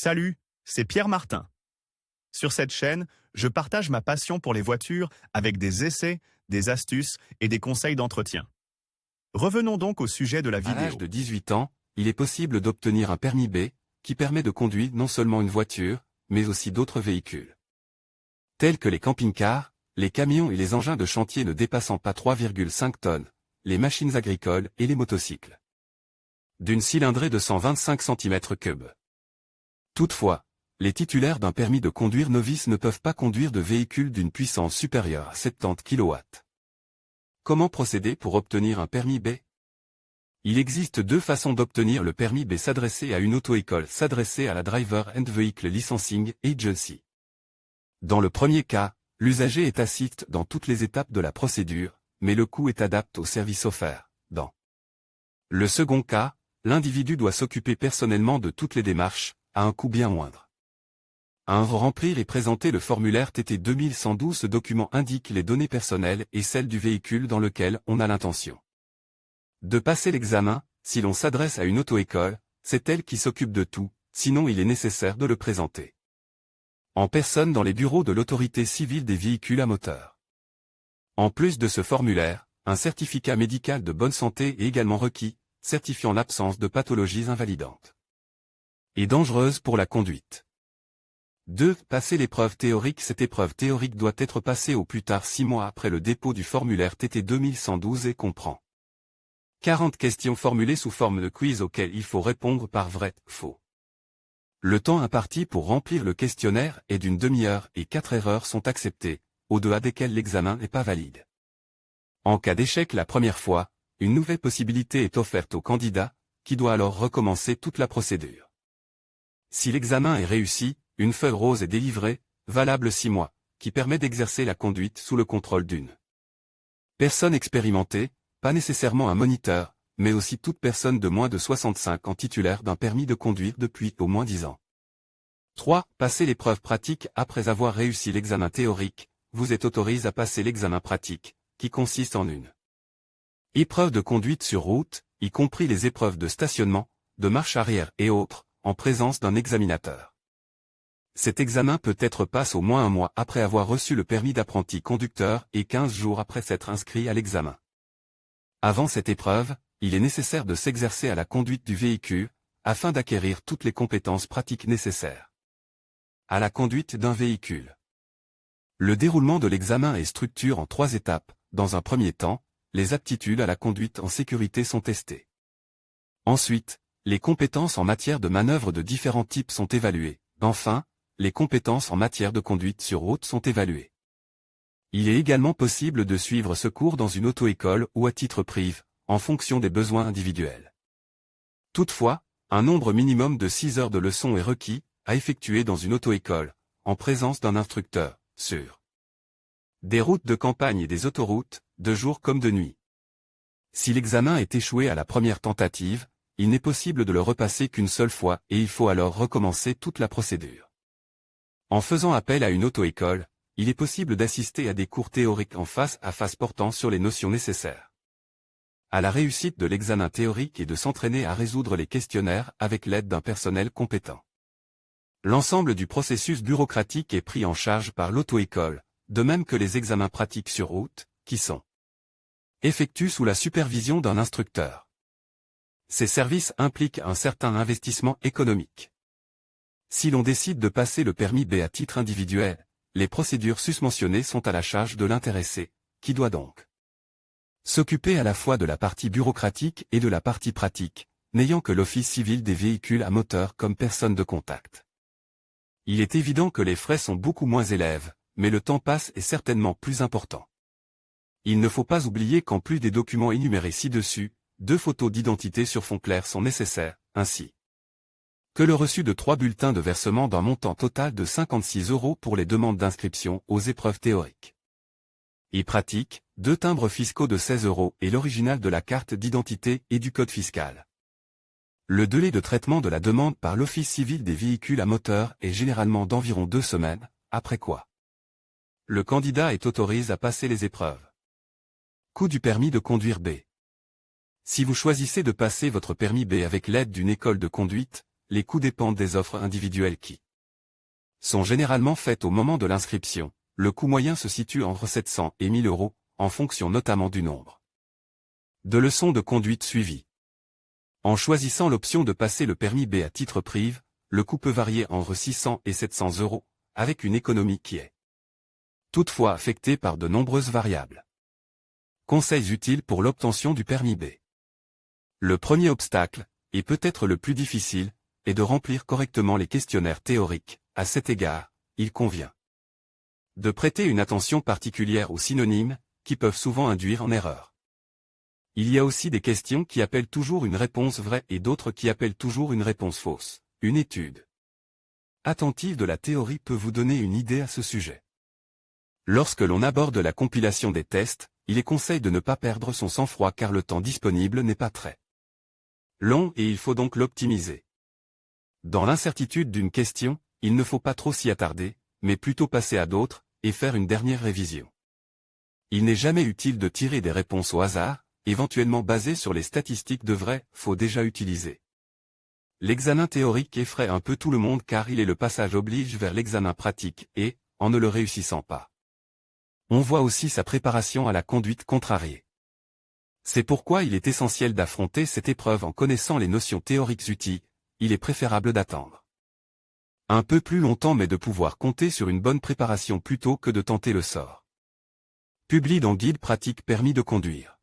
Salut, c'est Pierre Martin. Sur cette chaîne, je partage ma passion pour les voitures avec des essais, des astuces et des conseils d'entretien. Revenons donc au sujet de la À l'âge vidéo. de 18 ans, il est possible d'obtenir un permis B, qui permet de conduire non seulement une voiture, mais aussi d'autres véhicules. Tels que les camping-cars, les camions et les engins de chantier ne dépassant pas 3,5 tonnes, les machines agricoles et les motocycles. D'une cylindrée de 125 cm3. Toutefois, les titulaires d'un permis de conduire novice ne peuvent pas conduire de véhicules d'une puissance supérieure à 70 kW. Comment procéder pour obtenir un permis B? Il existe deux façons d'obtenir le permis B: s'adresser à une auto-école, s'adresser à la Driver and Vehicle Licensing Agency. Dans le premier cas, l'usager est assiste dans toutes les étapes de la procédure, mais le coût est adapté au service offert. Dans le second cas, l'individu doit s'occuper personnellement de toutes les démarches, à un coût bien moindre. 1. Remplir et présenter le formulaire TT 2112. Ce document indique les données personnelles et celles du véhicule dans lequel on a l'intention de passer l'examen. Si l'on s'adresse à une auto-école, c'est elle qui s'occupe de tout, sinon il est nécessaire de le présenter en personne dans les bureaux de l'autorité civile des véhicules à moteur. En plus de ce formulaire, un certificat médical de bonne santé est également requis, certifiant l'absence de pathologies invalidantes et dangereuses pour la conduite. 2. Passer l'épreuve théorique. Cette épreuve théorique doit être passée au plus tard 6 mois après le dépôt du formulaire TT 2112 et comprend 40 questions formulées sous forme de quiz auxquelles il faut répondre par vrai, faux. Le temps imparti pour remplir le questionnaire est d'une demi-heure et 4 erreurs sont acceptées, au-delà desquelles l'examen n'est pas valide. En cas d'échec la première fois, une nouvelle possibilité est offerte au candidat, qui doit alors recommencer toute la procédure. Si l'examen est réussi, une feuille rose est délivrée, valable 6 mois, qui permet d'exercer la conduite sous le contrôle d'une personne expérimentée, pas nécessairement un moniteur, mais aussi toute personne de moins de 65 ans titulaire d'un permis de conduire depuis au moins 10 ans. 3. Passer l'épreuve pratique. Après avoir réussi l'examen théorique, vous êtes autorisé à passer l'examen pratique, qui consiste en une épreuve de conduite sur route, y compris les épreuves de stationnement, de marche arrière et autres, en présence d'un examinateur. Cet examen peut être passé au moins 1 mois après avoir reçu le permis d'apprenti conducteur et 15 jours après s'être inscrit à l'examen. Avant cette épreuve, il est nécessaire de s'exercer à la conduite du véhicule, afin d'acquérir toutes les compétences pratiques nécessaires à la conduite d'un véhicule. Le déroulement de l'examen est structuré en 3 étapes. Dans un premier temps, les aptitudes à la conduite en sécurité sont testées. Ensuite, les compétences en matière de manœuvre de différents types sont évaluées. Enfin, les compétences en matière de conduite sur route sont évaluées. Il est également possible de suivre ce cours dans une auto-école ou à titre privé, en fonction des besoins individuels. Toutefois, un nombre minimum de 6 heures de leçons est requis, à effectuer dans une auto-école, en présence d'un instructeur, sur des routes de campagne et des autoroutes, de jour comme de nuit. Si l'examen est échoué à la première tentative, il n'est possible de le repasser qu'une seule fois et il faut alors recommencer toute la procédure. En faisant appel à une auto-école, il est possible d'assister à des cours théoriques en face à face portant sur les notions nécessaires à la réussite de l'examen théorique et de s'entraîner à résoudre les questionnaires avec l'aide d'un personnel compétent. L'ensemble du processus bureaucratique est pris en charge par l'auto-école, de même que les examens pratiques sur route, qui sont effectués sous la supervision d'un instructeur. Ces services impliquent un certain investissement économique. Si l'on décide de passer le permis B à titre individuel, les procédures susmentionnées sont à la charge de l'intéressé, qui doit donc s'occuper à la fois de la partie bureaucratique et de la partie pratique, n'ayant que l'Office civil des véhicules à moteur comme personne de contact. Il est évident que les frais sont beaucoup moins élevés, mais le temps passe est certainement plus important. Il ne faut pas oublier qu'en plus des documents énumérés ci-dessus, 2 photos d'identité sur fond clair sont nécessaires, ainsi que le reçu de 3 bulletins de versement d'un montant total de 56 € pour les demandes d'inscription aux épreuves théoriques et pratiques, 2 timbres fiscaux de 16 € et l'original de la carte d'identité et du code fiscal. Le délai de traitement de la demande par l'Office civil des véhicules à moteur est généralement d'environ 2 semaines, après quoi le candidat est autorisé à passer les épreuves. Coût du permis de conduire B. Si vous choisissez de passer votre permis B avec l'aide d'une école de conduite, les coûts dépendent des offres individuelles qui sont généralement faites au moment de l'inscription. Le coût moyen se situe entre 700 et 1000 euros, en fonction notamment du nombre de leçons de conduite suivies. En choisissant l'option de passer le permis B à titre privé, le coût peut varier entre 600 et 700 euros, avec une économie qui est toutefois affectée par de nombreuses variables. Conseils utiles pour l'obtention du permis B. Le premier obstacle, et peut-être le plus difficile, est de remplir correctement les questionnaires théoriques. À cet égard, il convient de prêter une attention particulière aux synonymes, qui peuvent souvent induire en erreur. Il y a aussi des questions qui appellent toujours une réponse vraie et d'autres qui appellent toujours une réponse fausse. Une étude attentive de la théorie peut vous donner une idée à ce sujet. Lorsque l'on aborde la compilation des tests, il est conseil de ne pas perdre son sang-froid car le temps disponible n'est pas très long et il faut donc l'optimiser. Dans l'incertitude d'une question, il ne faut pas trop s'y attarder, mais plutôt passer à d'autres, et faire une dernière révision. Il n'est jamais utile de tirer des réponses au hasard, éventuellement basées sur les statistiques de vrai, faut déjà utiliser. L'examen théorique effraie un peu tout le monde car il est le passage oblige vers l'examen pratique et, en ne le réussissant pas, on voit aussi sa préparation à la conduite contrariée. C'est pourquoi il est essentiel d'affronter cette épreuve en connaissant les notions théoriques utiles, il est préférable d'attendre un peu plus longtemps mais de pouvoir compter sur une bonne préparation plutôt que de tenter le sort. Publie dans Guide pratique permis de conduire.